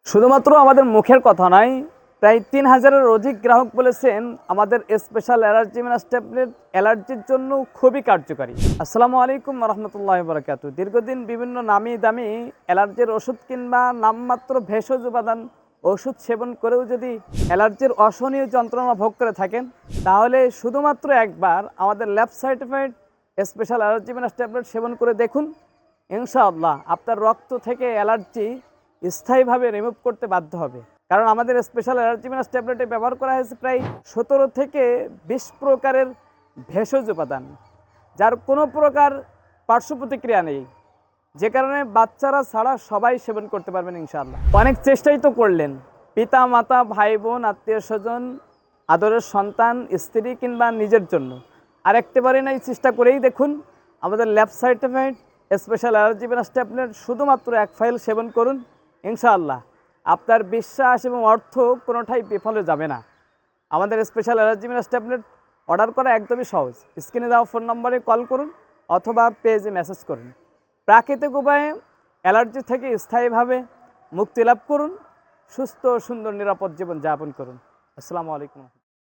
শুধুমাত্র আমাদের মুখের কথা নয়, প্রায় ৩,০০০-এর অধিক গ্রাহক বলেছেন আমাদের স্পেশাল অ্যালার্জি মাইনাস ট্যাবলেট অ্যালার্জির জন্য খুবই কার্যকারী। আসসালামু আলাইকুম রহমতুল্লাহি বারাকাতুহু। দীর্ঘদিন বিভিন্ন নামি দামি অ্যালার্জির ওষুধ কিংবা নামমাত্র ভেষজ উপাদান ওষুধ সেবন করেও যদি অ্যালার্জির অসহনীয় যন্ত্রণা ভোগ করে থাকেন, তাহলে শুধুমাত্র একবার আমাদের lab certified special allergy minus tablet সেবন করে দেখুন। ইনশাআল্লাহ আপনার রক্ত থেকে অ্যালার্জি স্থায়ীভাবে রিমুভ করতে বাধ্য হবে। কারণ আমাদের স্পেশাল অ্যালার্জি মাইনাস ট্যাবলেটে ব্যবহার করা হয়েছে প্রায় ১৭ থেকে ২০ প্রকারের ভেষজ উপাদান, যার কোনো প্রকার পার্শ্ব প্রতিক্রিয়া নেই, যে কারণে বাচ্চারা ছাড়া সবাই সেবন করতে পারবেন ইনশাআল্লাহ। অনেক চেষ্টাই তো করলেন, পিতা মাতা ভাই বোন আত্মীয় স্বজন আদরের সন্তান স্ত্রী কিংবা নিজের জন্য, আর একবারে নাই চেষ্টা করেই দেখুন আমাদের lab certified special allergy minus tablet শুধুমাত্র এক ফাইল সেবন করুন। ইনশাআল্লাহ আপনার বিশ্বাস এবং অর্থ কোনোটাই বিফলে যাবে না। আমাদের special allergy minus tablet order করা একদমই সহজ। স্ক্রিনে দেওয়া ফোন নম্বরে কল করুন অথবা পেজে মেসেজ করুন। প্রাকৃতিক উপায়ে অ্যালার্জি থেকে স্থায়ীভাবে মুক্তি লাভ করুন। সুস্থ সুন্দর নিরাপদ জীবন যাপন করুন। আসসালামু আলাইকুম।